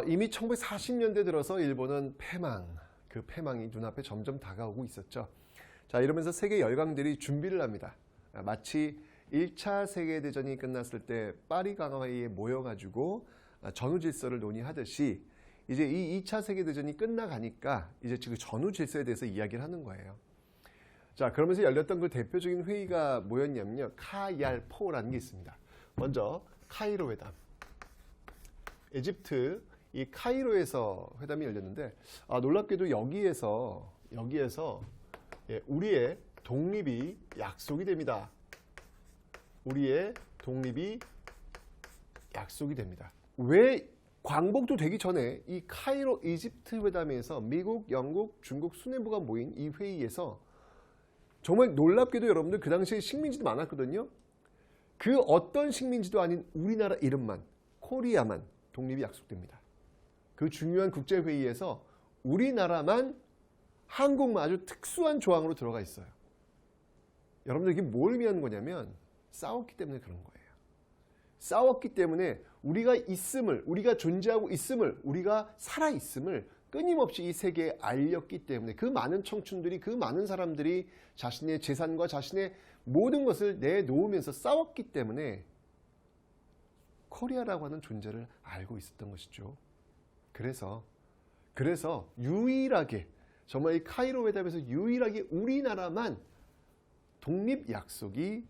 이미 1940년대 들어서 일본은 패망, 그 패망이 눈앞에 점점 다가오고 있었죠. 자, 이러면서 세계 열강들이 준비를 합니다. 마치 1차 세계대전이 끝났을 때 파리 강화회의에 모여가지고 전후 질서를 논의하듯이 이제 이 2차 세계대전이 끝나가니까 이제 그 전후 질서에 대해서 이야기를 하는 거예요. 자, 그러면서 열렸던 그 대표적인 회의가 뭐였냐면요. 카얄포라는 게 있습니다. 먼저 카이로 회담. 에집트 이 카이로에서 회담이 열렸는데 놀랍게도 여기에서 우리의 독립이 약속이 됩니다. 우리의 독립이 약속이 됩니다. 왜 광복도 되기 전에 이 카이로 이집트 회담에서 미국, 영국, 중국 수뇌부가 모인 이 회의에서 정말 놀랍게도 여러분들 그 당시에 식민지도 많았거든요. 그 어떤 식민지도 아닌 우리나라 이름만, 코리아만 독립이 약속됩니다. 그 중요한 국제회의에서 우리나라만 한국만 아주 특수한 조항으로 들어가 있어요. 여러분들 이게 뭘 의미하는 거냐면 싸웠기 때문에 그런 거예요. 싸웠기 때문에 우리가 있음을, 우리가 존재하고 있음을, 우리가 살아있음을 끊임없이 이 세계에 알렸기 때문에 그 많은 청춘들이, 그 많은 사람들이 자신의 재산과 자신의 모든 것을 내놓으면서 싸웠기 때문에 코리아라고 하는 존재를 알고 있었던 것이죠. 그래서 유일하게 정말 이 카이로 회담에서 유일하게 우리나라만 독립 약속이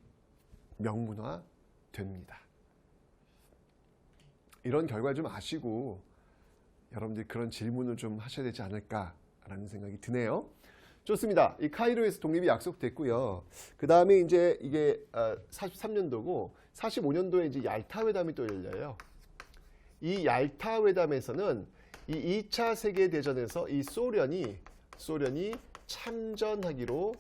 명문화됩니다. 이런 결과를 좀 아시고 여러분들이 그런 질문을 좀 하셔야 되지 않을까라는 생각이 드네요. 좋습니다. 이 카이로에서 독립이 약속됐고요. 그 다음에 이제 이게 43년도고 45년도에 이제 얄타 회담이 또 열려요. 이 얄타 회담에서는 이 2차 세계 대전에서 이 소련이 참전하기로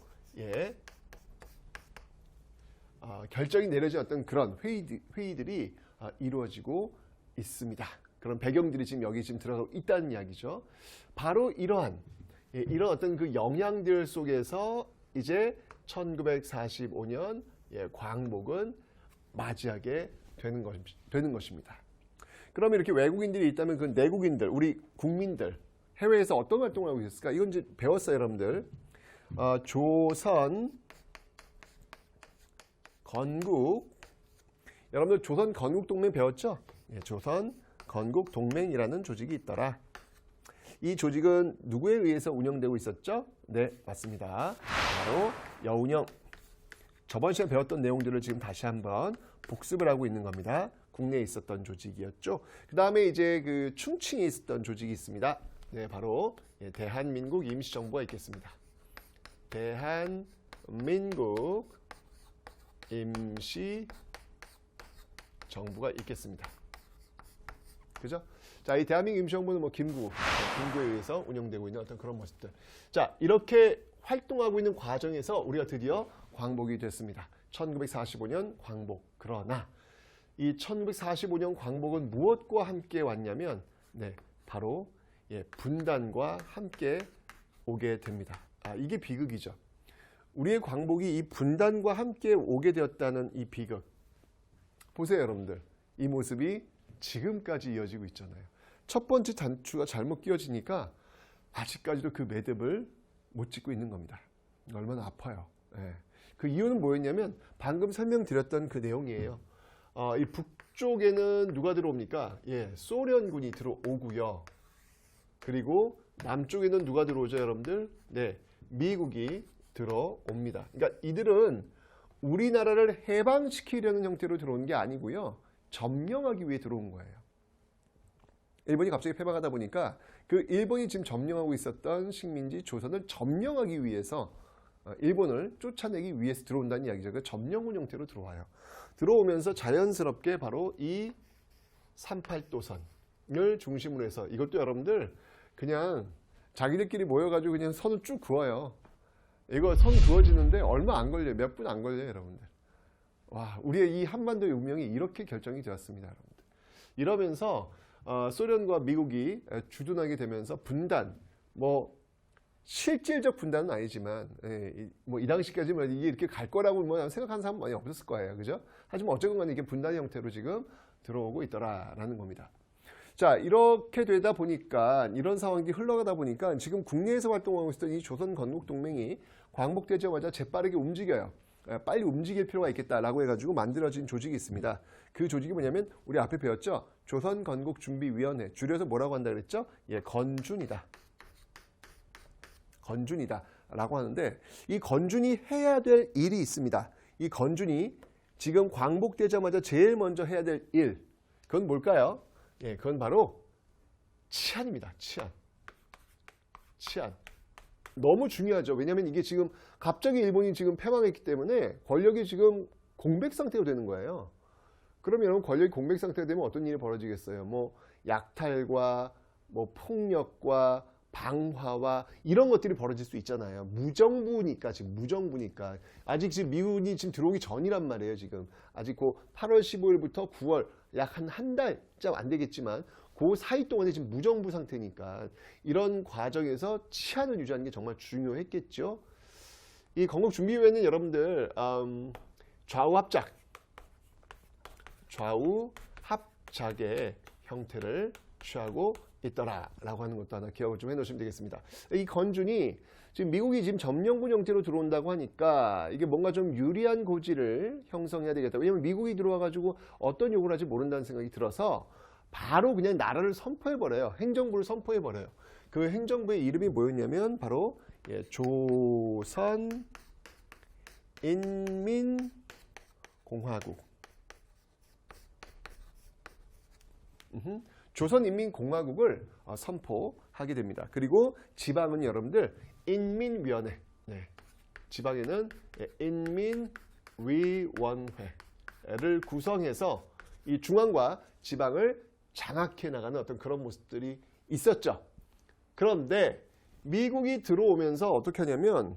결정이 내려졌던 그런 회의들이 이루어지고 있습니다. 그런 배경들이 지금 여기 지금 들어가고 있다는 이야기죠. 바로 이런 어떤 그 영향들 속에서 이제 1945년 광복은 맞이하게 되는 것입니다. 그러면 이렇게 외국인들이 있다면 그 내국인들, 우리 국민들, 해외에서 어떤 활동을 하고 있었을까? 이건 이제 배웠어요, 여러분들. 조선 건국, 여러분들 조선 건국 동맹 배웠죠? 조선 건국 동맹이라는 조직이 있더라. 이 조직은 누구에 의해서 운영되고 있었죠? 네, 맞습니다. 바로 여운형. 저번 시간에 배웠던 내용들을 지금 다시 한번 복습을 하고 있는 겁니다. 국내에 있었던 조직이었죠. 그 다음에 이제 그 충칭에 있었던 조직이 있습니다. 네, 바로 대한민국 임시정부가 있겠습니다. 대한민국 임시정부가 있겠습니다. 그죠? 자, 이 대한민국 임시정부는 뭐 김구에 의해서 운영되고 있는 어떤 그런 모습들. 자, 이렇게 활동하고 있는 과정에서 우리가 드디어 광복이 됐습니다. 1945년 광복. 그러나 이 1945년 광복은 무엇과 함께 왔냐면 바로 분단과 함께 오게 됩니다. 이게 비극이죠. 우리의 광복이 이 분단과 함께 오게 되었다는 이 비극. 보세요, 여러분들. 이 모습이 지금까지 이어지고 있잖아요. 첫 번째 단추가 잘못 끼워지니까 아직까지도 그 매듭을 못 짓고 있는 겁니다. 얼마나 아파요. 그 이유는 뭐였냐면 방금 설명드렸던 그 내용이에요. 이 북쪽에는 누가 들어옵니까? 소련군이 들어오고요. 그리고 남쪽에는 누가 들어오죠, 여러분들? 미국이 들어옵니다. 그러니까 이들은 우리나라를 해방시키려는 형태로 들어온 게 아니고요. 점령하기 위해 들어온 거예요. 일본이 갑자기 패망하다 보니까 그 일본이 지금 점령하고 있었던 식민지 조선을 점령하기 위해서 일본을 쫓아내기 위해서 들어온다는 이야기죠. 그 점령군 형태로 들어와요. 들어오면서 자연스럽게 바로 이 38도선을 중심으로 해서 이것도 여러분들 그냥 자기들끼리 모여가지고 그냥 선을 쭉 그어요. 이거 선 그어지는데 얼마 안 걸려요. 몇 분 안 걸려요, 여러분들. 와, 우리의 이 한반도의 운명이 이렇게 결정이 되었습니다, 여러분들. 이러면서 소련과 미국이 주둔하게 되면서 분단, 실질적 분단은 아니지만, 이 당시까지는 이게 이렇게 갈 거라고 생각하는 사람 많이 없었을 거예요. 그죠? 하지만 어쨌건 간에 이게 분단 형태로 지금 들어오고 있더라라는 겁니다. 자, 이렇게 되다 보니까 이런 상황이 흘러가다 보니까 지금 국내에서 활동하고 있었던 이 조선건국동맹이 광복되자마자 재빠르게 움직여요. 빨리 움직일 필요가 있겠다라고 해가지고 만들어진 조직이 있습니다. 그 조직이 뭐냐면 우리 앞에 배웠죠? 조선건국준비위원회. 줄여서 뭐라고 한다 그랬죠? 예, 건준이다. 건준이다 라고 하는데 이 건준이 해야 될 일이 있습니다. 이 건준이 지금 광복되자마자 제일 먼저 해야 될 일, 그건 뭘까요? 예, 그건 바로 치안입니다. 치안. 너무 중요하죠. 왜냐하면 이게 지금 갑자기 일본이 지금 패망했기 때문에 권력이 지금 공백 상태가 되는 거예요. 그러면 여러분 권력이 공백 상태가 되면 어떤 일이 벌어지겠어요? 뭐 약탈과 뭐 폭력과 방화와 이런 것들이 벌어질 수 있잖아요. 무정부니까 지금 무정부니까 아직 지금 미군이 지금 들어오기 전이란 말이에요. 지금 아직 그 8월 15일부터 9월 약 한 달쯤 안 되겠지만 그 사이 동안에 지금 무정부 상태니까 이런 과정에서 치안을 유지하는 게 정말 중요했겠죠. 이 건국준비위원회는 여러분들 좌우 합작의 형태를 취하고 있더라라고 하는 것도 하나 기억을 좀 해놓으시면 되겠습니다. 이 건준이 지금 미국이 지금 점령군 형태로 들어온다고 하니까 이게 뭔가 좀 유리한 고지를 형성해야 되겠다. 왜냐하면 미국이 들어와가지고 어떤 요구를 할지 모른다는 생각이 들어서 바로 그냥 나라를 선포해버려요. 행정부를 선포해버려요. 그 행정부의 이름이 뭐였냐면 바로 예, 조선인민공화국. 조선인민공화국을 선포하게 됩니다. 그리고 지방은 여러분들 인민위원회. 네. 지방에는 인민위원회를 구성해서 이 중앙과 지방을 장악해 나가는 어떤 그런 모습들이 있었죠. 그런데 미국이 들어오면서 어떻게 하냐면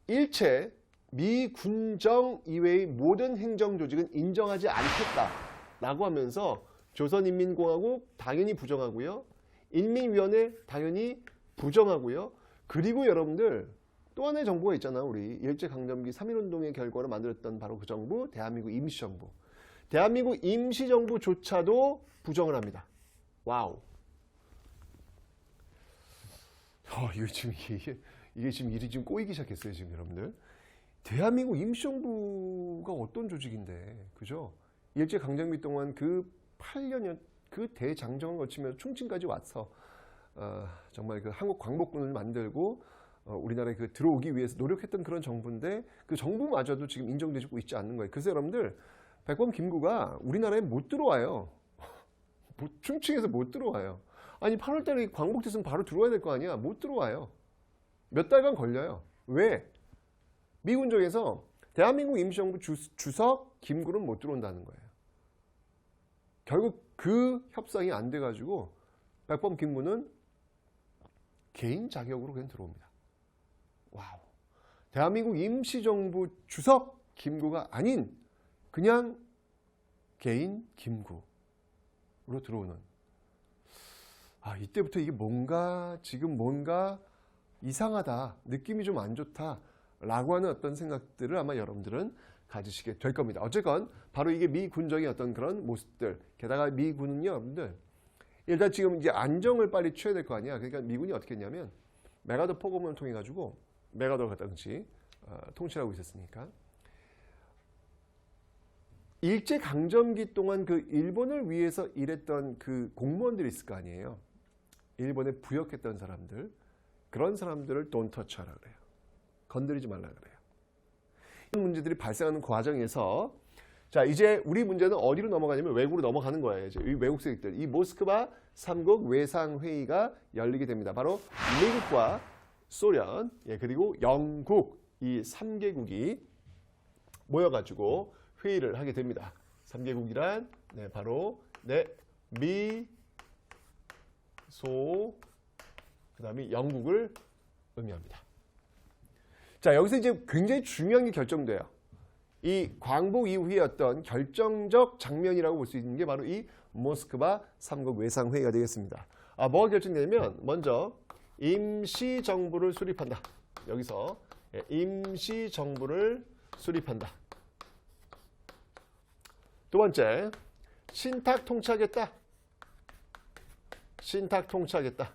일체 미군정 이외의 모든 행정조직은 인정하지 않겠다라고 하면서 조선인민공화국 당연히 부정하고요. 인민위원회 당연히 부정하고요. 그리고 여러분들 또 하나의 정부가 있잖아요. 우리 일제강점기 3.1운동의 결과로 만들었던 바로 그 정부, 대한민국 임시정부. 대한민국 임시정부조차도 부정을 합니다. 와우. 이게 지금 일이 지금 꼬이기 시작했어요. 지금 여러분들. 대한민국 임시정부가 어떤 조직인데, 그죠? 일제강점기 동안 그 8년여 그 대장정을 거치면서 충칭까지 와서 정말 그 한국 광복군을 만들고 우리나라에 그 들어오기 위해서 노력했던 그런 정부인데 그 정부마저도 지금 인정되고 있지 않는 거예요. 그래서 여러분들 백범 김구가 우리나라에 못 들어와요. 충칭해서 못 들어와요. 아니 8월 달에 광복됐으면 바로 들어와야 될 거 아니야. 못 들어와요. 몇 달간 걸려요. 왜? 미군정에서 대한민국 임시정부 주석 김구는 못 들어온다는 거예요. 결국 그 협상이 안 돼가지고 백범 김구는 개인 자격으로 그냥 들어옵니다. 와우. 대한민국 임시정부 주석 김구가 아닌 그냥 개인 김구로 들어오는. 이때부터 이게 지금 뭔가 이상하다, 느낌이 좀 안 좋다라고 하는 어떤 생각들을 아마 여러분들은 가지시게 될 겁니다. 어쨌건 바로 이게 미군정의 어떤 그런 모습들. 게다가 미군은요, 여러분들 일단 지금 이제 안정을 빨리 취해야 될 거 아니야. 그러니까 미군이 어떻게 했냐면 메가더 포고문을 통해 가지고 메가더가 당시 통치하고 있었으니까 일제 강점기 동안 그 일본을 위해서 일했던 그 공무원들이 있을 거 아니에요. 일본에 부역했던 사람들, 그런 사람들을 don't touch하라 그래요. 건드리지 말라 그래요. 이런 문제들이 발생하는 과정에서 자 이제 우리 문제는 어디로 넘어가냐면 외국으로 넘어가는 거예요. 이제 이 외국 세력들, 이 모스크바 3국 외상회의가 열리게 됩니다. 바로 미국과 소련, 그리고 영국 이 3개국이 모여가지고 회의를 하게 됩니다. 3개국이란 바로 미, 소, 그 다음에 영국을 의미합니다. 자 여기서 이제 굉장히 중요한 게 결정돼요. 이 광복 이후의 어떤 결정적 장면이라고 볼 수 있는 게 바로 이 모스크바 3국 외상회의가 되겠습니다. 뭐가 결정되냐면 먼저 임시정부를 수립한다. 여기서 임시정부를 수립한다. 두 번째, 신탁 통치하겠다. 신탁 통치하겠다.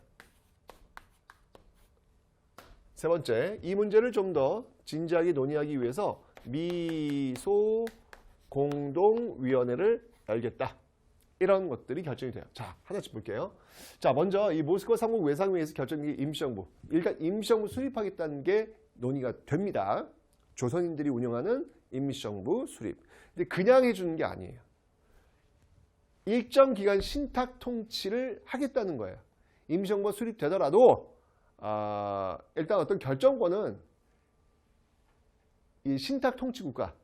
세 번째, 이 문제를 좀 더 진지하게 논의하기 위해서 미소 공동위원회를 열겠다. 이런 것들이 결정이 돼요. 자, 하나씩 볼게요. 자, 먼저 이 모스크바 3국 외상회의에서 결정된 게 임시정부. 일단 임시정부 수립하겠다는 게 논의가 됩니다. 조선인들이 운영하는 임시정부 수립. 근데 그냥 해주는 게 아니에요. 일정 기간 신탁 통치를 하겠다는 거예요. 임시정부가 수립되더라도 일단 어떤 결정권은 이 신탁 통치 국가,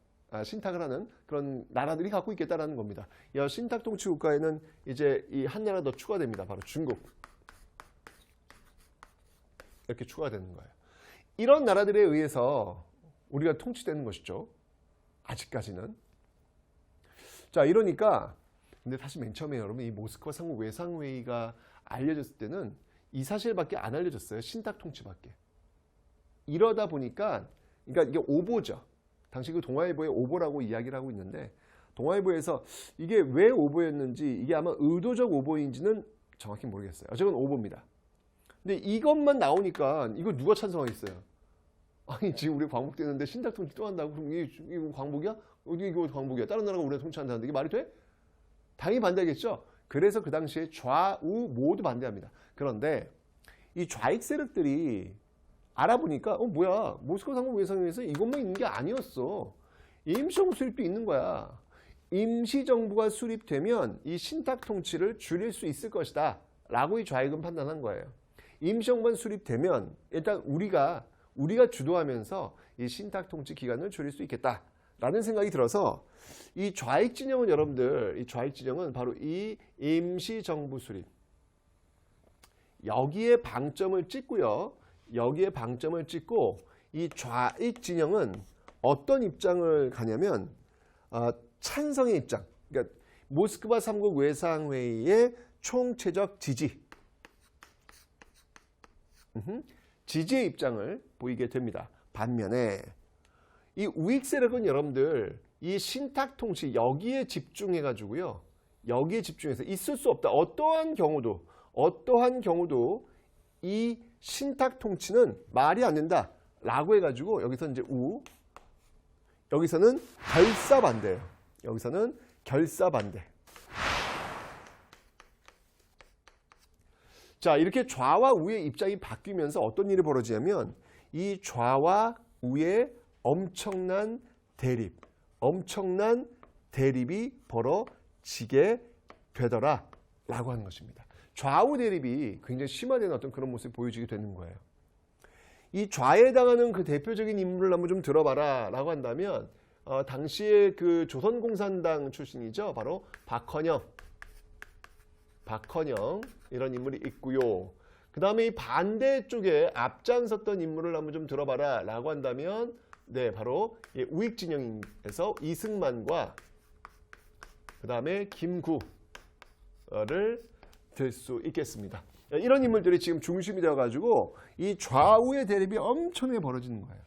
신탁을 하는 그런 나라들이 갖고 있겠다라는 겁니다. 이 신탁 통치 국가에는 이제 이 한 나라 더 추가됩니다. 바로 중국. 이렇게 추가되는 거예요. 이런 나라들에 의해서 우리가 통치되는 것이죠. 아직까지는. 자, 이러니까 근데 사실 맨 처음에 여러분 이 모스크바 3국 외상회의가 알려졌을 때는 이 사실밖에 안 알려졌어요. 신탁 통치밖에. 이러다 보니까 그러니까 이게 오보죠. 당시 그 동아일보의 오보라고 이야기를 하고 있는데 동아일보에서 이게 왜 오보였는지 이게 아마 의도적 오보인지는 정확히 모르겠어요. 어쨌든 오보입니다. 근데 이것만 나오니까 이거 누가 찬성하겠어요? 아니 지금 우리 광복되는데 신탁 통치 또 한다고? 그럼 이거 광복이야? 어디 이거 광복이야? 다른 나라가 우리가 통치한다는데 이게 말이 돼? 당연히 반대하겠죠. 그래서 그 당시에 좌우 모두 반대합니다. 그런데 이 좌익 세력들이 알아보니까 뭐야 모스크바 3국 외상회의에서 이것만 있는 게 아니었어. 임시정부 수립도 있는 거야. 임시정부가 수립되면 이 신탁 통치를 줄일 수 있을 것이다 라고 이 좌익은 판단한 거예요. 임시정부만 수립되면 일단 우리가 주도하면서 이 신탁 통치 기간을 줄일 수 있겠다 라는 생각이 들어서 이 좌익 진영은 여러분들 이 좌익 진영은 바로 이 임시정부 수립 여기에 방점을 찍고요. 여기에 방점을 찍고 이 좌익 진영은 어떤 입장을 가냐면 찬성의 입장. 그러니까 모스크바 3국 외상회의의 총체적 지지. 지지의 입장을 보이게 됩니다. 반면에 이 우익 세력은 여러분들 이 신탁 통치 여기에 집중해 가지고요. 여기에 집중해서 있을 수 없다. 어떠한 경우도 이 신탁 통치는 말이 안 된다 라고 해가지고 여기서 이제 여기서는 결사 반대예요. 여기서는 결사 반대. 자, 이렇게 좌와 우의 입장이 바뀌면서 어떤 일이 벌어지냐면 이 좌와 우의 엄청난 대립이 벌어지게 되더라 라고 하는 것입니다. 좌우 대립이 굉장히 심화되는 어떤 그런 모습이 보여지게 되는 거예요. 이 좌에 해당하는 그 대표적인 인물을 한번 좀 들어봐라 라고 한다면 당시에 그 조선공산당 출신이죠. 바로 박헌영 이런 인물이 있고요. 그 다음에 이 반대쪽에 앞장섰던 인물을 한번 좀 들어봐라 라고 한다면 네, 바로 우익 진영에서 이승만과 그 다음에 김구를 들 수 있겠습니다. 이런 인물들이 지금 중심이 되어가지고 이 좌우의 대립이 엄청나게 벌어지는 거예요.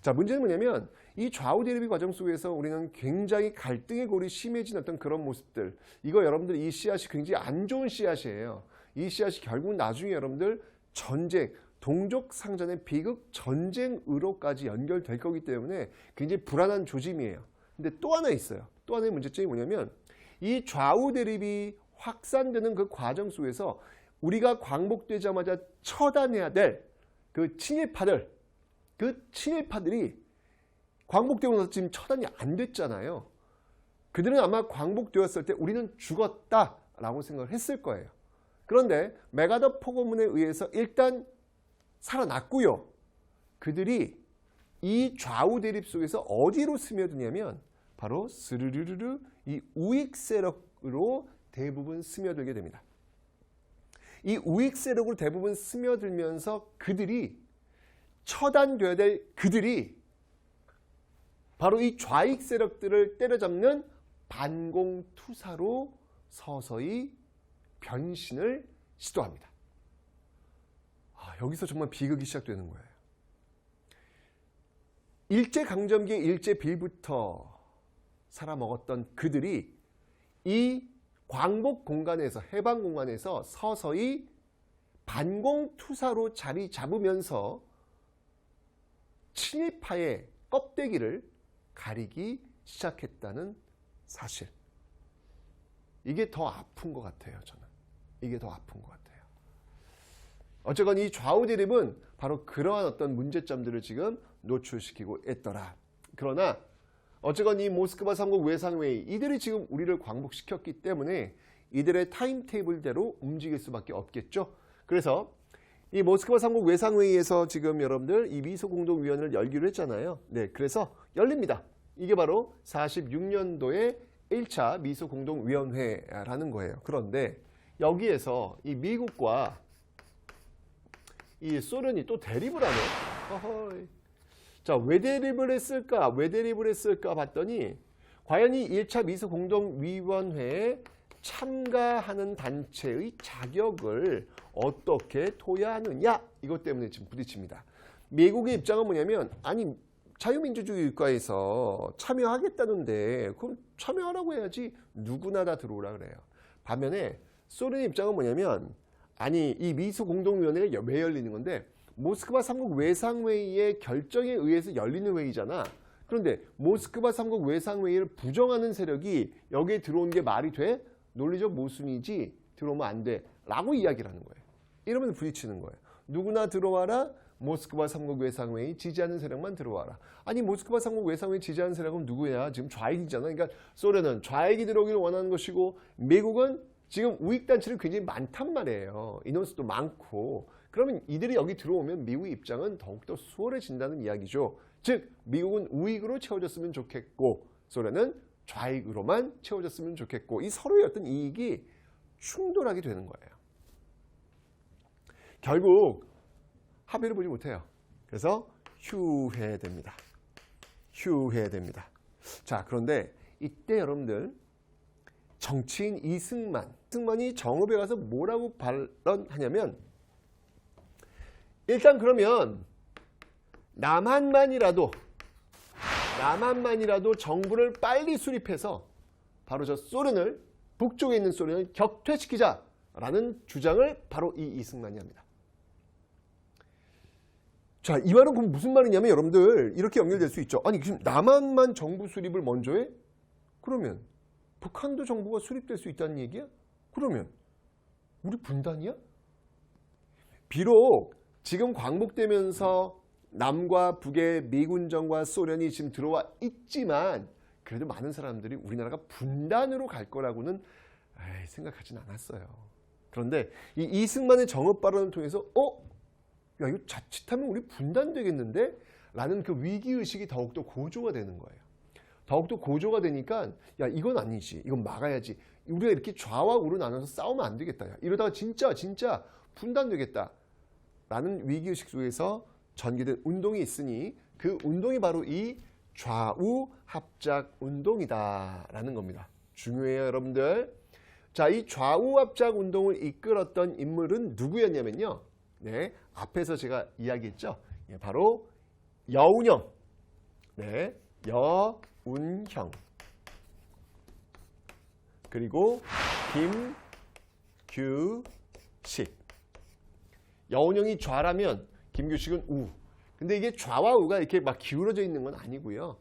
자, 문제는 뭐냐면 이 좌우 대립의 과정 속에서 우리는 굉장히 갈등의 골이 심해진 어떤 그런 모습들. 이거 여러분들 이 씨앗이 굉장히 안 좋은 씨앗이에요. 이 씨앗이 결국 나중에 여러분들 전쟁, 동족 상전의 비극 전쟁으로까지 연결될 거기 때문에 굉장히 불안한 조짐이에요. 근데 또 하나 있어요. 또 하나의 문제점이 뭐냐면 이 좌우 대립이 확산되는 그 과정 속에서 우리가 광복되자마자 처단해야 될 그 친일파들이 광복되고 나서 지금 처단이 안 됐잖아요. 그들은 아마 광복되었을 때 우리는 죽었다라고 생각을 했을 거예요. 그런데 메가더 포고문에 의해서 일단 살아났고요. 그들이 이 좌우 대립 속에서 어디로 스며드냐면 바로 스르르르 이 우익 세력으로 대부분 스며들게 됩니다. 이 우익 세력으로 대부분 스며들면서 그들이 처단돼야 될 그들이 바로 이 좌익 세력들을 때려잡는 반공투사로 서서히 변신을 시도합니다. 여기서 정말 비극이 시작되는 거예요. 일제강점기의 일제빌부터 살아먹었던 그들이 이 광복 공간에서 해방 공간에서 서서히 반공투사로 자리 잡으면서 친일파의 껍데기를 가리기 시작했다는 사실. 이게 더 아픈 것 같아요. 저는. 이게 더 아픈 것 같아요. 어쨌건 이 좌우 대립은 바로 그러한 어떤 문제점들을 지금 노출시키고 있더라. 그러나 어쨌건 이 모스크바 3국 외상회의 이들이 지금 우리를 광복시켰기 때문에 이들의 타임테이블대로 움직일 수밖에 없겠죠. 그래서 이 모스크바 3국 외상회의에서 지금 여러분들 이 미소공동위원회를 열기로 했잖아요. 네, 그래서 열립니다. 이게 바로 46년도에 1차 미소공동위원회라는 거예요. 그런데 여기에서 이 미국과 이 소련이 또 대립을 하네. 어허이. 자, 왜 대립을 했을까? 왜 대립을 했을까 봤더니 과연 이 1차 미소공동위원회에 참가하는 단체의 자격을 어떻게 둬야 하느냐? 이것 때문에 지금 부딪힙니다. 미국의 입장은 뭐냐면 아니 자유민주주의 국가에서 참여하겠다는데 그럼 참여하라고 해야지 누구나 다 들어오라 그래요. 반면에 소련의 입장은 뭐냐면 아니 이 미소공동위원회가 왜 열리는 건데 모스크바 3국 외상회의의 결정에 의해서 열리는 회의잖아. 그런데 모스크바 3국 외상회의를 부정하는 세력이 여기에 들어온 게 말이 돼? 논리적 모순이지 들어오면 안 돼 라고 이야기를 하는 거예요. 이러면서 부딪히는 거예요. 누구나 들어와라. 모스크바 3국 외상회의 지지하는 세력만 들어와라. 아니 모스크바 3국 외상회의 지지하는 세력은 누구야? 지금 좌익이잖아. 그러니까 소련은 좌익이 들어오기를 원하는 것이고 미국은 지금 우익단체는 굉장히 많단 말이에요. 인원수도 많고. 그러면 이들이 여기 들어오면 미국의 입장은 더욱더 수월해진다는 이야기죠. 즉 미국은 우익으로 채워졌으면 좋겠고 소련은 좌익으로만 채워졌으면 좋겠고 이 서로의 어떤 이익이 충돌하게 되는 거예요. 결국 합의를 보지 못해요. 그래서 휴회됩니다. 휴회됩니다. 자, 그런데 이때 여러분들 정치인 이승만이 정읍에 가서 뭐라고 발언하냐면 일단 그러면 남한만이라도 정부를 빨리 수립해서 바로 저 소련을 북쪽에 있는 소련을 격퇴시키자라는 주장을 바로 이 이승만이 합니다. 자, 이 말은 그럼 무슨 말이냐면 여러분들 이렇게 연결될 수 있죠. 아니 지금 남한만 정부 수립을 먼저 해? 그러면 북한도 정부가 수립될 수 있다는 얘기야? 그러면 우리 분단이야? 비록 지금 광복되면서 남과 북의 미군정과 소련이 지금 들어와 있지만 그래도 많은 사람들이 우리나라가 분단으로 갈 거라고는 생각하진 않았어요. 그런데 이 이승만의 정읍 발언을 통해서 야 이거 자칫하면 우리 분단되겠는데? 라는 그 위기의식이 더욱더 고조가 되는 거예요. 더욱더 고조가 되니까 야 이건 아니지. 이건 막아야지. 우리가 이렇게 좌와 우로 나눠서 싸우면 안 되겠다. 야. 이러다가 진짜 분단되겠다. 라는 위기의식 속에서 전개된 운동이 있으니 그 운동이 바로 이 좌우 합작 운동이다. 라는 겁니다. 중요해요 여러분들. 자, 이 좌우 합작 운동을 이끌었던 인물은 누구였냐면요. 네, 앞에서 제가 이야기했죠. 예, 바로 여운형. 네, 여운형. 그리고 김규식. 여운형이 좌라면 김규식은 우. 근데 이게 좌와 우가 이렇게 막 기울어져 있는 건 아니고요.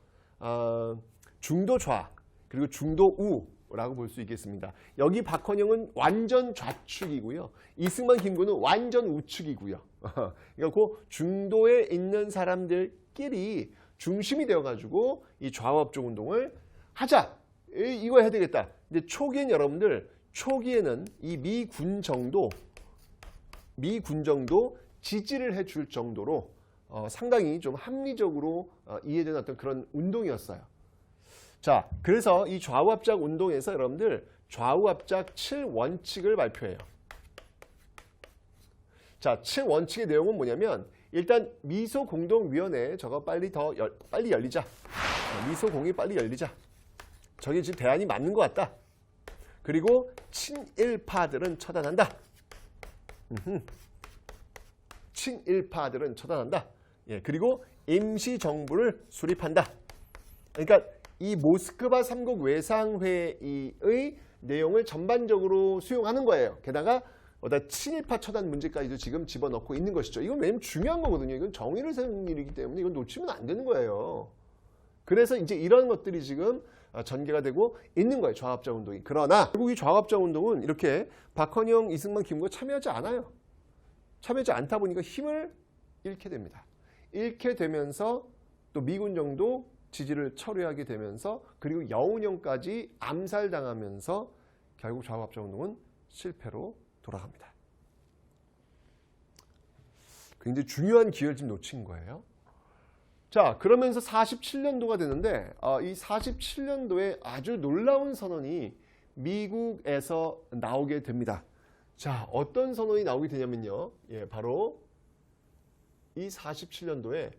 중도 좌 그리고 중도 우라고 볼 수 있겠습니다. 여기 박헌영은 완전 좌측이고요. 이승만 김구는 완전 우측이고요. 그러니까 그 중도에 있는 사람들끼리 중심이 되어가지고 이 좌우합작 운동을 하자. 이거 해야 되겠다. 근데 초기엔 여러분들 초기에는 이 미군 정도 지지를 해줄 정도로 상당히 좀 합리적으로 이해되는 어떤 그런 운동이었어요. 자, 그래서 이 좌우합작 운동에서 여러분들 좌우합작 7원칙을 발표해요. 자, 7원칙의 내용은 뭐냐면 일단 미소공동위원회 저거 빨리 열리자. 미소공이 빨리 열리자. 저게 지금 대안이 맞는 것 같다. 그리고 친일파들은 처단한다. 친일파들은 처단한다. 예, 그리고 임시정부를 수립한다. 그러니까 이 모스크바 3국 외상회의의 내용을 전반적으로 수용하는 거예요. 게다가 친일파 처단 문제까지도 지금 집어넣고 있는 것이죠. 이건 왜냐면 중요한 거거든요. 이건 정의를 세우는 일이기 때문에 이건 놓치면 안 되는 거예요. 그래서 이제 이런 것들이 지금 전개가 되고 있는 거예요. 좌합자 운동이. 그러나 결국 이 좌합자 운동은 이렇게 박헌영, 이승만, 김구가 참여하지 않아요. 참여하지 않다 보니까 힘을 잃게 됩니다. 잃게 되면서 또 미군정도 지지를 철회하게 되면서 그리고 여운형까지 암살당하면서 결국 좌합자 운동은 실패로 돌아갑니다. 굉장히 중요한 기회를 지금 놓친 거예요. 자, 그러면서 47년도가 되는데 이 47년도에 아주 놀라운 선언이 미국에서 나오게 됩니다. 자, 어떤 선언이 나오게 되냐면요. 바로 이 47년도에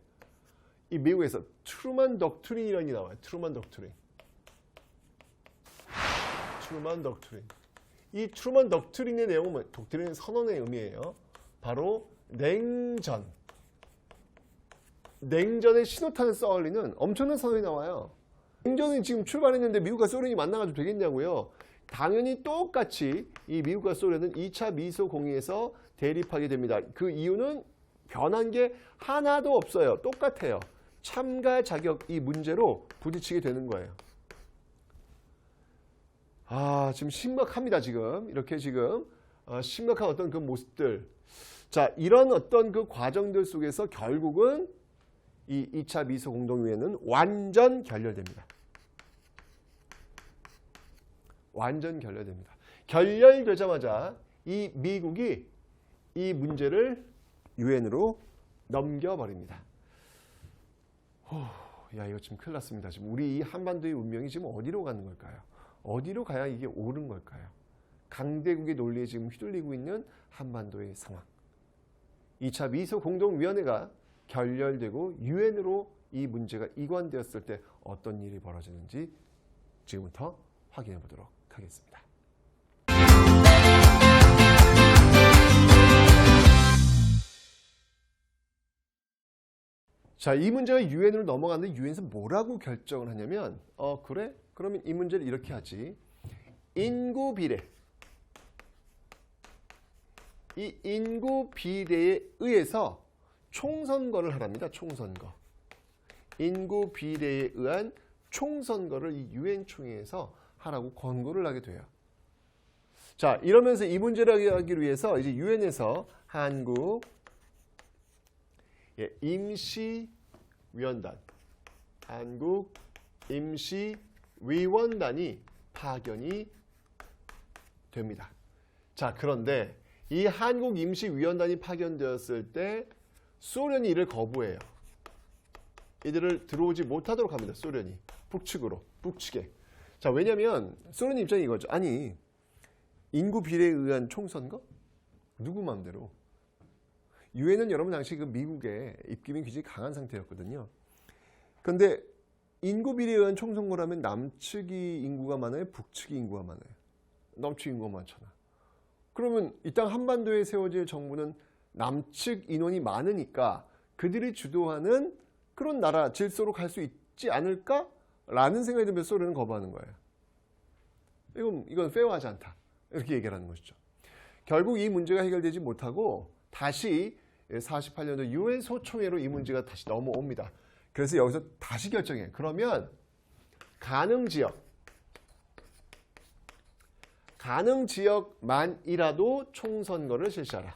이 미국에서 트루먼 덕트린이라는 게 나와요. 트루먼 덕트린. 트루먼 덕트린. 이 트루먼 덕트린의 내용은 독트린은 선언의 의미예요. 바로 냉전. 냉전의 신호탄을 쏘아올리는 엄청난 선언이 나와요. 냉전이 지금 출발했는데 미국과 소련이 만나가지고 되겠냐고요. 당연히 똑같이 이 미국과 소련은 2차 미소 공의에서 대립하게 됩니다. 그 이유는 변한 게 하나도 없어요. 똑같아요. 참가 자격 이 문제로 부딪히게 되는 거예요. 지금 심각합니다. 지금 이렇게 지금 심각한 어떤 그 모습들. 자, 이런 어떤 그 과정들 속에서 결국은 이 2차 미소 공동회의는 완전 결렬됩니다. 완전 결렬됩니다. 결렬되자마자 이 미국이 이 문제를 유엔으로 넘겨버립니다. 야, 이거 지금 큰일 났습니다. 지금 우리 이 한반도의 운명이 지금 어디로 가는 걸까요? 어디로 가야 이게 옳은 걸까요? 강대국의 논리에 지금 휘둘리고 있는 한반도의 상황. 2차 미소 공동위원회가 결렬되고 유엔으로 이 문제가 이관되었을 때 어떤 일이 벌어지는지 지금부터 확인해 보도록 하겠습니다. 자, 이 문제가 유엔으로 넘어갔는데 유엔에서 뭐라고 결정을 하냐면 그래? 그러면 이 문제를 이렇게 하지. 인구 비례. 이 인구 비례에 의해서 총선거를 하랍니다. 총선거. 인구 비례에 의한 총선거를 이 유엔 총회에서 하라고 권고를 하게 돼요. 자, 이러면서 이 문제를 해결하기 위해서 이제 유엔에서 한국 임시위원단, 한국 임시위원단이 파견이 됩니다. 자, 그런데 이 한국 임시위원단이 파견되었을 때 소련이 이를 거부해요. 이들을 들어오지 못하도록 합니다. 소련이 북측으로, 북측에. 자, 왜냐하면 소련 입장이 이거죠. 아니, 인구 비례에 의한 총선거? 누구 마음대로? 유엔은 여러분 당시 그 미국의 입김이 굉장히 강한 상태였거든요. 그런데 인구 비례에 의한 총선거라면 남측이 인구가 많아요? 북측이 인구가 많아요? 남측 인구가 많잖아. 그러면 이 땅 한반도에 세워질 정부는 남측 인원이 많으니까 그들이 주도하는 그런 나라 질서로 갈 수 있지 않을까라는 생각이 들면서 소련은 거부하는 거예요. 이건 페어하지 않다. 이렇게 얘기하는 것이죠. 결국 이 문제가 해결되지 못하고 다시 48년도 유엔 소총회로 이 문제가 다시 넘어옵니다. 그래서 여기서 다시 결정해요. 그러면 가능 지역만이라도 총선거를 실시하라.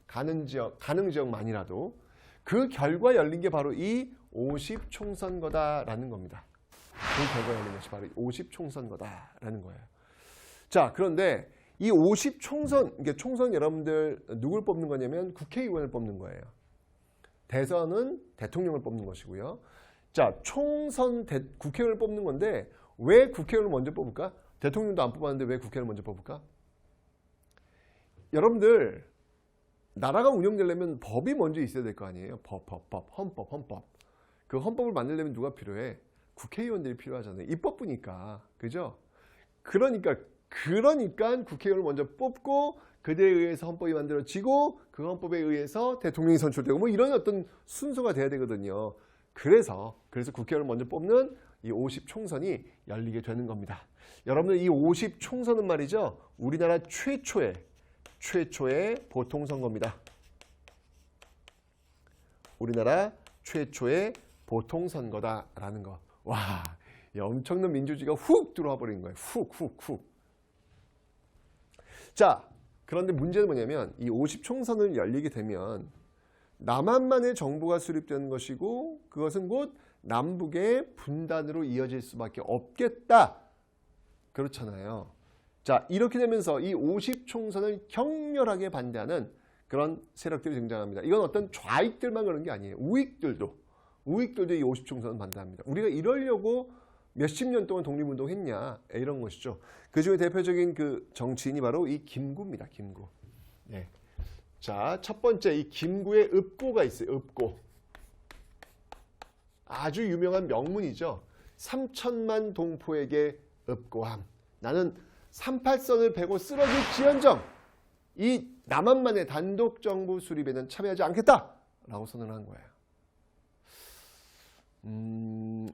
가능 지역만이라도. 그 결과 열린 게 바로 이 50 총선거다라는 겁니다. 그 결과 열린 것이 바로 50 총선거다라는 거예요. 자, 그런데 이 50 총선, 이게 총선 여러분들 누굴 뽑는 거냐면 국회의원을 뽑는 거예요. 대선은 대통령을 뽑는 것이고요. 자, 총선 국회의원을 뽑는 건데 왜 국회의원을 먼저 뽑을까? 대통령도 안 뽑았는데 왜 국회의원을 먼저 뽑을까? 여러분들 나라가 운영되려면 법이 먼저 있어야 될 거 아니에요. 헌법. 그 헌법을 만들려면 누가 필요해? 국회의원들이 필요하잖아요. 입법부니까. 그죠? 그러니까 국회의원을 먼저 뽑고 그들에 의해서 헌법이 만들어지고 그 헌법에 의해서 대통령이 선출되고 뭐 이런 어떤 순서가 돼야 되거든요. 그래서 국회의원을 먼저 뽑는 이 50총선이 열리게 되는 겁니다. 여러분들 이 50총선은 말이죠. 우리나라 최초의 보통선거입니다. 우리나라 최초의 보통선거다라는 거. 와, 엄청난 민주주의가 훅 들어와 버린 거예요. 훅. 자, 그런데 문제는 뭐냐면 이 50총선을 열리게 되면 남한만의 정부가 수립되는 것이고 그것은 곧 남북의 분단으로 이어질 수밖에 없겠다. 그렇잖아요. 자, 이렇게 되면서 이 50총선을 격렬하게 반대하는 그런 세력들이 등장합니다. 이건 어떤 좌익들만 그런 게 아니에요. 우익들도 이 50총선을 반대합니다. 우리가 이러려고 몇십 년 동안 독립운동했냐 이런 것이죠. 그중에 대표적인 그 정치인이 바로 이 김구입니다. 김구. 네. 자, 첫 번째 이 김구의 읍고가 있어요. 읍고. 아주 유명한 명문이죠. 3천만 동포에게 읍고함. 나는 38선을 베고 쓰러질 지언정 이 남한만의 단독 정부 수립에는 참여하지 않겠다라고 선언한 거예요.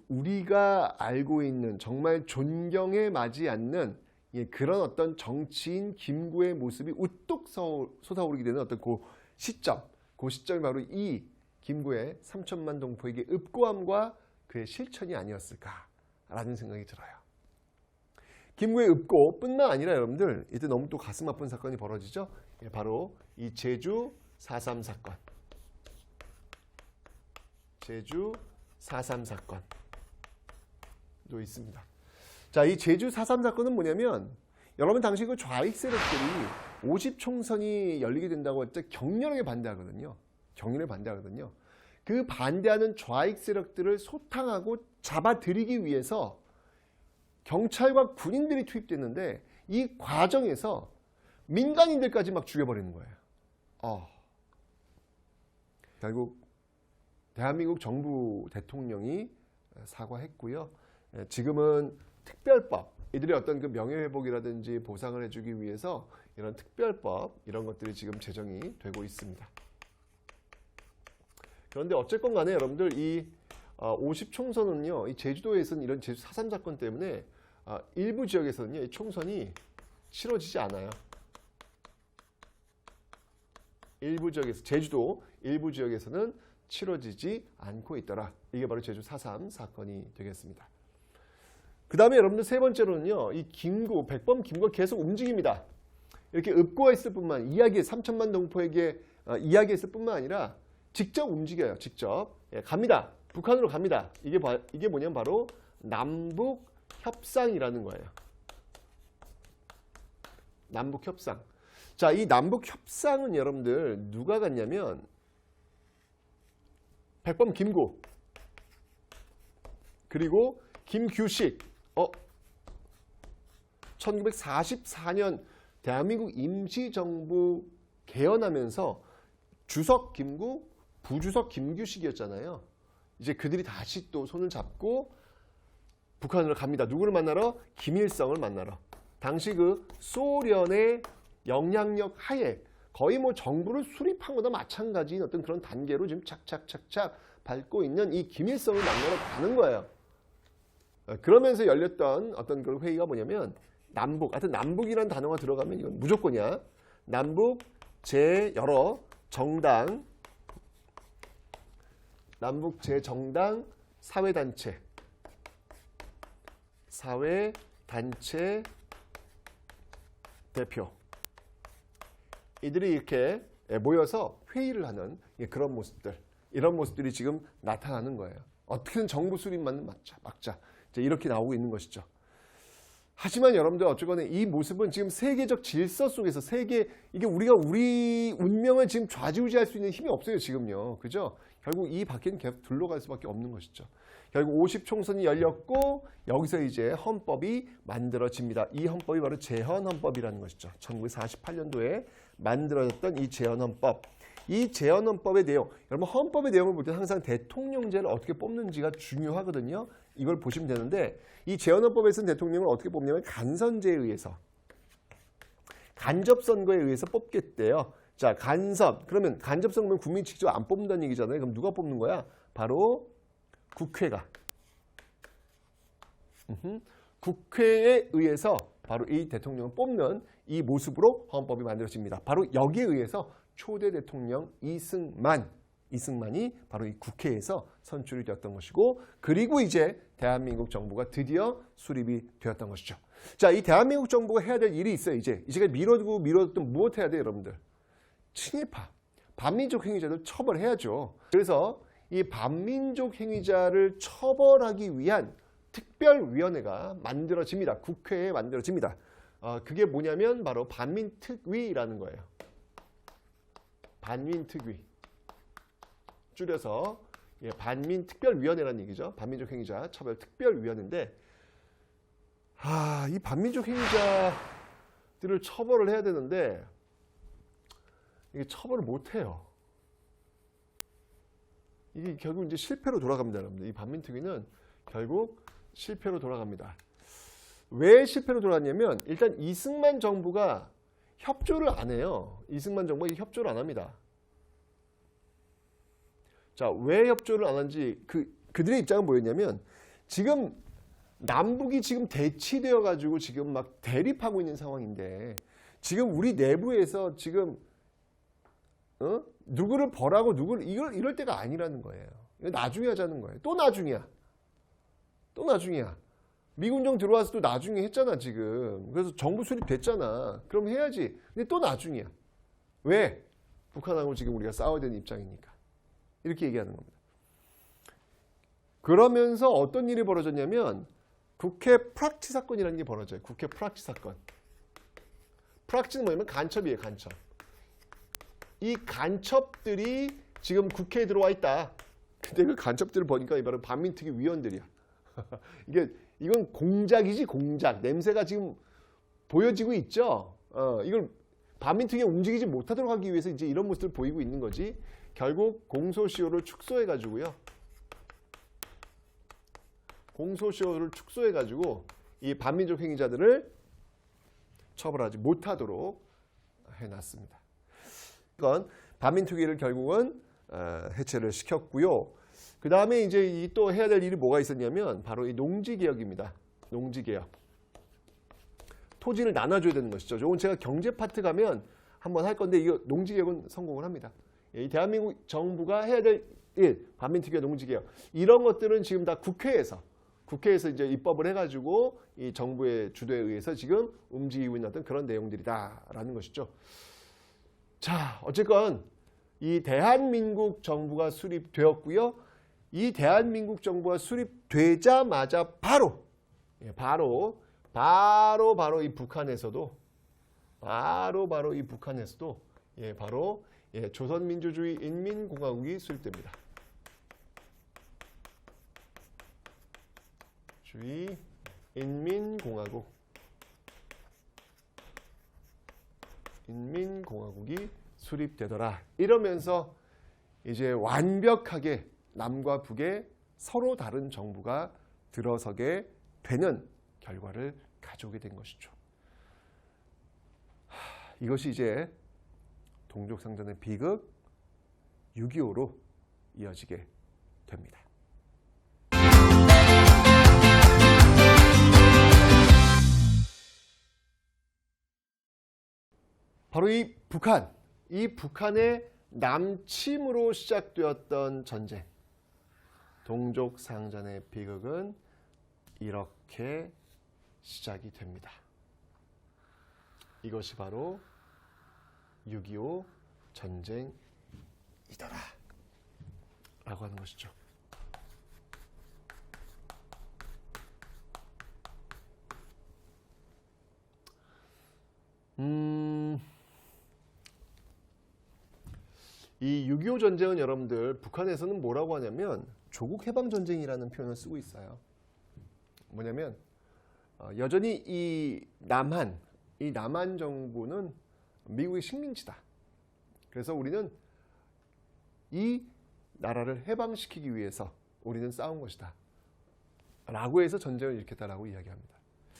우리가 알고 있는 정말 존경에 맞지 않는 그런 어떤 정치인 김구의 모습이 우뚝 솟아오르게 되는 어떤 그 시점이 바로 이 김구의 3천만 동포에게 읍고함과 그의 실천이 아니었을까라는 생각이 들어요. 김구의 읍고뿐만 아니라 여러분들 이때 너무 또 가슴 아픈 사건이 벌어지죠. 바로 이 제주 4.3 사건. 제주 4.3 사건도 있습니다. 자, 이 제주 4.3 사건은 뭐냐면 여러분 당시 그 좌익 세력들이 50총선이 열리게 된다고 할 때 격렬하게 반대하거든요. 그 반대하는 좌익 세력들을 소탕하고 잡아들이기 위해서 경찰과 군인들이 투입됐는데 이 과정에서 민간인들까지 막 죽여버리는 거예요. 결국 대한민국 정부 대통령이 사과했고요. 지금은 특별법, 이들의 어떤 그 명예회복이라든지 보상을 해주기 위해서 이런 특별법, 이런 것들이 지금 제정이 되고 있습니다. 그런데 어쨌건 간에 여러분들 이 50총선은요, 이 제주도에서는 이런 제주 4.3 사건 때문에 일부 지역에서는요, 이 총선이 치러지지 않아요. 제주도 일부 지역에서는 치러지지 않고 있더라. 이게 바로 제주 4.3 사건이 되겠습니다. 그 다음에 여러분들 세 번째로는요, 이 김구, 백범 김구가 계속 움직입니다. 이렇게 읍고가 있을 뿐만, 3천만 동포에게 이야기했을 뿐만 아니라 직접 움직여요. 직접. 갑니다. 북한으로 갑니다. 이게 뭐냐면 바로 남북 협상이라는 거예요. 남북 협상. 자, 이 남북 협상은 여러분들 누가 갔냐면 백범 김구 그리고 김규식 1944년 대한민국 임시정부 개헌하면서 주석 김구, 부주석 김규식이었잖아요. 이제 그들이 다시 또 손을 잡고 북한으로 갑니다. 누구를 만나러? 김일성을 만나러. 당시 그 소련의 영향력 하에 거의 뭐 정부를 수립한 거나 마찬가지인 어떤 그런 단계로 지금 착착 밟고 있는 이 김일성을 만나러 가는 거예요. 그러면서 열렸던 어떤 그런 회의가 뭐냐면 남북이라는 단어가 들어가면 이건 무조건이야. 남북 여러 정당, 남북 제정당 사회단체 대표. 이들이 이렇게 모여서 회의를 하는 그런 모습들, 이런 모습들이 지금 나타나는 거예요. 어떻게든 정부 수립만 막자. 이렇게 나오고 있는 것이죠. 하지만 여러분들 어쨌거나 이 모습은 지금 세계적 질서 속에서 이게 우리 운명을 지금 좌지우지할 수 있는 힘이 없어요, 지금요. 그죠? 결국 이 밖에는 계속 둘러갈 수밖에 없는 것이죠. 결국 50총선이 열렸고 여기서 이제 헌법이 만들어집니다. 이 헌법이 바로 제헌헌법이라는 것이죠. 1948년도에 만들어졌던 이 제헌헌법. 이 제헌헌법의 내용, 여러분 헌법의 내용을 볼 때 항상 대통령제를 어떻게 뽑는지가 중요하거든요. 이걸 보시면 되는데 이 제헌헌법에서는 대통령을 어떻게 뽑냐면 간선제에 의해서, 간접선거에 의해서 뽑겠대요. 자, 간섭. 그러면 간접선거면 국민이 직접 안 뽑는다는 얘기잖아요. 그럼 누가 뽑는 거야? 바로 국회가 국회에 의해서 바로 이 대통령을 뽑는 이 모습으로 헌법이 만들어집니다. 바로 여기에 의해서 초대 대통령 이승만이 바로 이 국회에서 선출이 되었던 것이고, 그리고 이제 대한민국 정부가 드디어 수립이 되었던 것이죠. 자, 이 대한민국 정부가 해야 될 일이 있어요. 이제가 미뤄뒀던 무엇 해야 돼요, 여러분들? 친일파, 반민족 행위자들 처벌해야죠. 그래서 이 반민족 행위자를 처벌하기 위한 특별위원회가 만들어집니다. 국회에 만들어집니다. 그게 뭐냐면 바로 반민특위라는 거예요. 반민특위. 줄여서 반민특별위원회라는 얘기죠. 반민족 행위자 처벌 특별위원회인데, 이 반민족 행위자들을 처벌을 해야 되는데 이게 처벌을 못 해요. 이게 결국 이제 실패로 돌아갑니다, 여러분들. 이 반민특위는 결국 실패로 돌아갑니다. 왜 실패로 돌아갔냐면, 일단 이승만 정부가 협조를 안 해요. 이승만 정부가 협조를 안 합니다. 자, 왜 협조를 안 한지 그들의 입장은 뭐였냐면, 지금 남북이 지금 대치되어 가지고 지금 막 대립하고 있는 상황인데, 지금 우리 내부에서 지금 누구를 벌하고 누구를 이럴 때가 아니라는 거예요. 이거 나중에 하자는 거예요. 또 나중이야. 미군정 들어와서 또 나중에 했잖아, 지금. 그래서 정부 수립됐잖아. 그럼 해야지. 근데 또 나중이야. 왜? 북한하고 지금 우리가 싸워야 되는 입장이니까. 이렇게 얘기하는 겁니다. 그러면서 어떤 일이 벌어졌냐면, 국회 프락치 사건이라는 게 벌어져요. 국회 프락치 사건. 프락치는 뭐냐면 간첩이에요, 간첩. 이 간첩들이 지금 국회에 들어와 있다. 근데 그 간첩들을 보니까 이 바로 반민특위 위원들이야. 이건 공작이지, 공작. 냄새가 지금 보여지고 있죠. 이걸 반민특위가 움직이지 못하도록 하기 위해서 이제 이런 모습을 보이고 있는 거지. 결국 공소시효를 축소해가지고요. 공소시효를 축소해가지고 이 반민족 행위자들을 처벌하지 못하도록 해놨습니다. 이건 반민특위를 결국은 해체를 시켰고요. 그 다음에 이제 또 해야 될 일이 뭐가 있었냐면 바로 이 농지개혁입니다. 농지개혁. 토지를 나눠줘야 되는 것이죠. 이건 제가 경제 파트 가면 한번 할 건데, 이거 농지개혁은 성공을 합니다. 이 대한민국 정부가 해야 될 일, 반민특위와 농지개혁, 이런 것들은 지금 다 국회에서 이제 입법을 해가지고 이 정부의 주도에 의해서 지금 움직이고 있는 어떤 그런 내용들이다라는 것이죠. 자, 어쨌건 이 대한민국 정부가 수립되었고요. 이 대한민국 정부가 수립되자마자 바로 이 북한에서도 바로 조선민주주의 인민공화국이 수립됩니다. 주의 인민공화국이 수립되더라. 이러면서 이제 완벽하게 남과 북의 서로 다른 정부가 들어서게 되는 결과를 가져오게 된 것이죠. 이것이 이제 동족상전의 비극 6.25로 이어지게 됩니다. 바로 이 북한의 남침으로 시작되었던 전쟁, 동족상전의 비극은 이렇게 시작이 됩니다. 이것이 바로 6.25 전쟁이더라 라고 하는 것이죠. 이 6.25 전쟁은 여러분들 북한에서는 뭐라고 하냐면 조국 해방 전쟁이라는 표현을 쓰고 있어요. 뭐냐면 여전히 이 남한 정부는 미국의 식민지다. 그래서 우리는 이 나라를 해방시키기 위해서 우리는 싸운 것이다. 라고 해서 전쟁을 일으켰다라고 이야기합니다.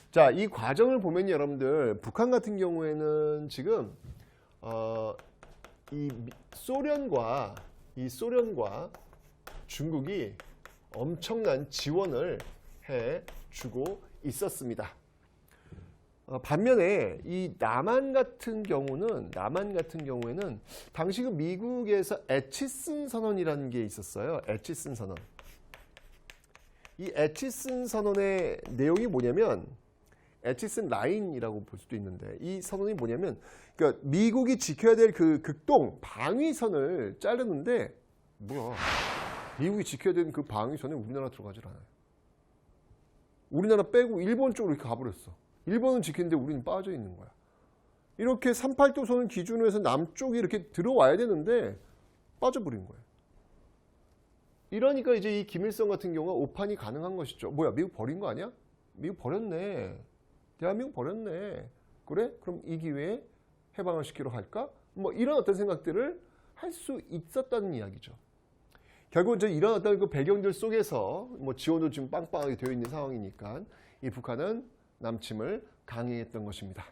자, 이 과정을 보면 여러분들 북한 같은 경우에는 지금 이 소련과 중국이 엄청난 지원을 해주고 있었습니다. 반면에 이 남한 같은 경우에는 당시 그 미국에서 애치슨 선언이라는 게 있었어요. 애치슨 선언. 이 애치슨 선언의 내용이 뭐냐면 애치슨 라인이라고 볼 수도 있는데 이 선언이 뭐냐면 그러니까 미국이 지켜야 될 그 극동 방위선을 자르는데 뭐야? 미국이 지켜야 되는 그 방위선에 우리나라 들어가질 않아요. 우리나라 빼고 일본 쪽으로 이렇게 가버렸어. 일본은 지키는데 우리는 빠져 있는 거야. 이렇게 38도선을 기준으로 해서 남쪽이 이렇게 들어와야 되는데 빠져버린 거예요. 이러니까 이제 이 김일성 같은 경우가 오판이 가능한 것이죠. 뭐야, 미국 버린 거 아니야? 미국 버렸네. 대한민국 버렸네. 그래? 그럼 이 기회에 해방을 시키러 할까? 뭐 이런 어떤 생각들을 할 수 있었다는 이야기죠. 결국 이제 이런 어떤 그 배경들 속에서 뭐 지원도 지금 빵빵하게 되어 있는 상황이니까 이 북한은 남침을 강행했던 것입니다.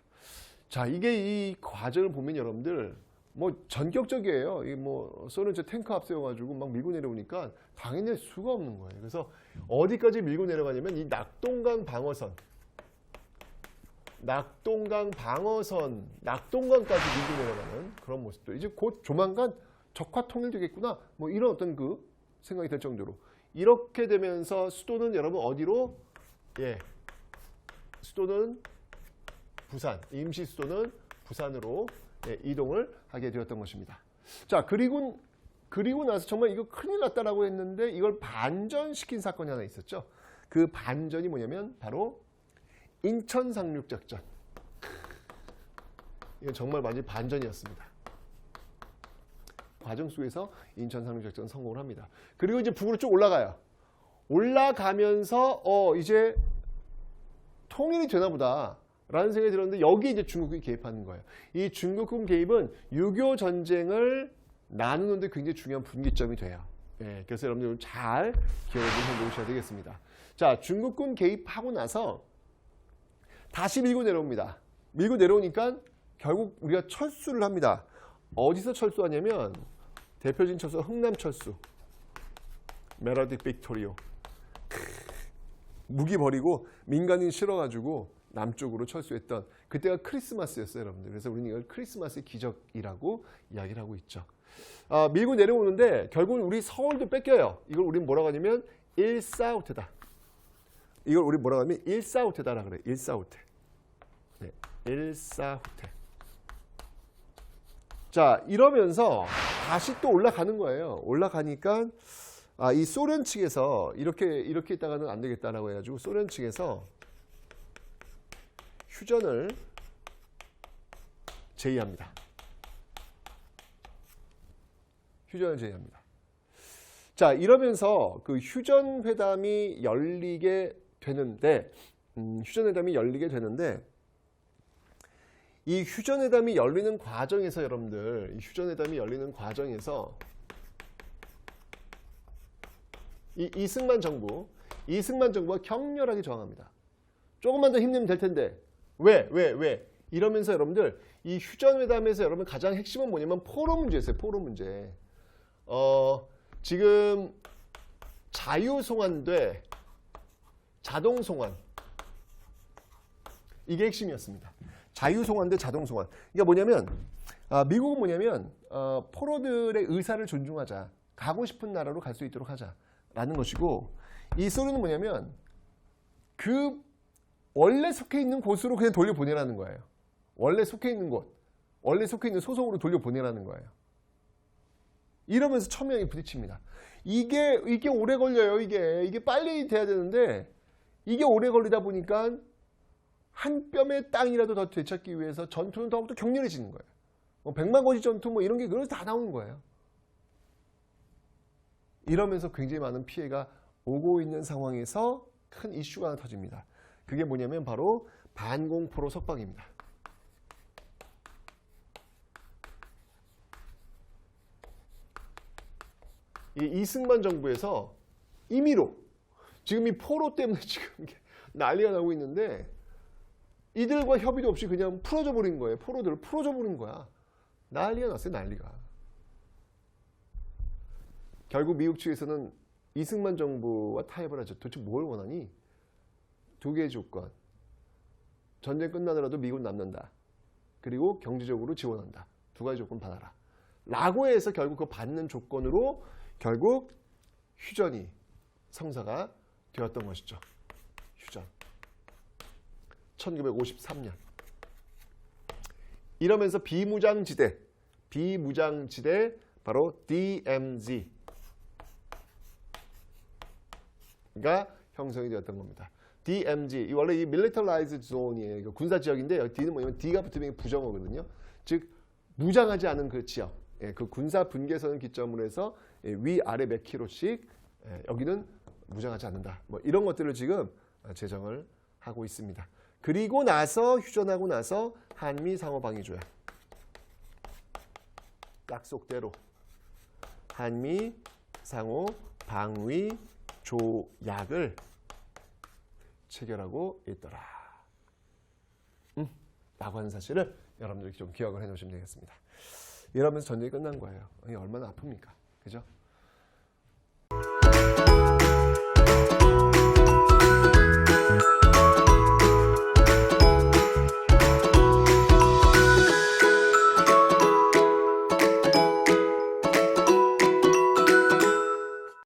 자, 이게 이 과정을 보면 여러분들 뭐 전격적이에요. 이 뭐 소련 탱크 앞세워가지고 막 밀고 내려오니까 당해낼 수가 없는 거예요. 그래서 어디까지 밀고 내려가냐면 이 낙동강 방어선, 낙동강까지 밀고 내려가는 그런 모습도 이제 곧 조만간 적화 통일되겠구나. 뭐 이런 어떤 그 생각이 될 정도로 이렇게 되면서 수도는 여러분 어디로? 예. 수도는 부산, 임시 수도는 부산으로 이동을 하게 되었던 것입니다. 자, 그리고 나서 정말 이거 큰일 났다라고 했는데 이걸 반전시킨 사건이 하나 있었죠. 그 반전이 뭐냐면 바로 인천 상륙 작전. 이건 정말 완전 반전이었습니다. 과정 속에서 인천 상륙 작전 성공을 합니다. 그리고 이제 북으로 쭉 올라가요. 올라가면서 이제 통일이 되나 보다 라는 생각이 들었는데 여기 이제 중국이 개입하는 거예요. 이 중국군 개입은 6.25 전쟁을 나누는데 굉장히 중요한 분기점이 돼요. 예, 그래서 여러분들 잘 기억해 놓으셔야 되겠습니다. 자, 중국군 개입하고 나서 다시 밀고 내려옵니다. 밀고 내려오니까 결국 우리가 철수를 합니다. 어디서 철수하냐면 대표적인 철수 흥남철수. 메라딕 빅토리오. 무기 버리고 민간인 실어가지고 남쪽으로 철수했던 그때가 크리스마스였어요, 여러분들. 그래서 우리는 이걸 크리스마스의 기적이라고 이야기를 하고 있죠. 밀고 내려오는데 결국은 우리 서울도 뺏겨요. 이걸 우리는 뭐라고 하냐면 일사후퇴다. 이걸 우리 뭐라고 하면 일사후퇴다라 그래. 일사후퇴. 네, 일사후퇴. 자, 이러면서 다시 또 올라가는 거예요. 올라가니까 이 소련 측에서 이렇게 있다가는 안 되겠다라고 해가지고 소련 측에서 휴전을 제의합니다. 휴전을 제의합니다. 자, 이러면서 그 휴전회담이 열리게 되는데, 이 휴전회담이 열리는 과정에서 여러분들, 이 이승만 정부가 격렬하게 저항합니다. 조금만 더 힘내면 될 텐데. 왜? 이러면서 여러분들 이 휴전회담에서 여러분 가장 핵심은 뭐냐면 포로 문제였어요. 포로 문제. 지금 자유송환 돼 자동송환. 이게 핵심이었습니다. 자유송환 대 자동송환. 이게 뭐냐면 미국은 뭐냐면 포로들의 의사를 존중하자. 가고 싶은 나라로 갈 수 있도록 하자라는 것이고 이 소리는 뭐냐면 그 원래 속해 있는 곳으로 그냥 돌려보내라는 거예요. 원래 속해 있는 곳, 원래 속해 있는 소속으로 돌려보내라는 거예요. 이러면서 첨예하게 부딪힙니다. 이게 오래 걸려요. 이게 빨리 돼야 되는데 이게 오래 걸리다 보니까 한 뼘의 땅이라도 더 되찾기 위해서 전투는 더욱더 격렬해지는 거예요. 뭐 백만고지 전투 뭐 이런 게 그래서 다 나오는 거예요. 이러면서 굉장히 많은 피해가 오고 있는 상황에서 큰 이슈가 하나 터집니다. 그게 뭐냐면 바로 반공포로 석방입니다. 이 이승만 정부에서 임의로 지금 이 포로 때문에 지금 난리가 나고 있는데 이들과 협의도 없이 그냥 풀어줘 버린 거예요. 포로들을 풀어줘 버린 거야. 난리가 났어요. 난리가. 결국 미국 측에서는 이승만 정부와 타협을 하죠. 도대체 뭘 원하니? 두 개의 조건. 전쟁 끝나더라도 미군 남는다. 그리고 경제적으로 지원한다. 두 가지 조건 받아라. 라고 해서 결국 그 받는 조건으로 결국 휴전이 성사가 되었던 것이죠. 휴전. 1953년. 이러면서 비무장지대 바로 DMZ가 형성이 되었던 겁니다. DMZ, 원래 이 Militarized Zone이에요. 군사 지역인데 D는 뭐냐면 D가 붙으면 부정어거든요. 즉 무장하지 않은 그 지역, 그 군사 분계선을 기점으로 해서 위아래 몇 킬로씩 여기는 무장하지 않는다. 뭐 이런 것들을 지금 제정을 하고 있습니다. 그리고 나서 휴전하고 나서 한미 상호 방위 조약 약속대로 한미 상호 방위 조약을 체결하고 있더라. 라고 하는 사실을 여러분들이 좀 기억을 해 놓으시면 되겠습니다. 이러면서 전쟁이 끝난 거예요. 얼마나 아픕니까? 그죠?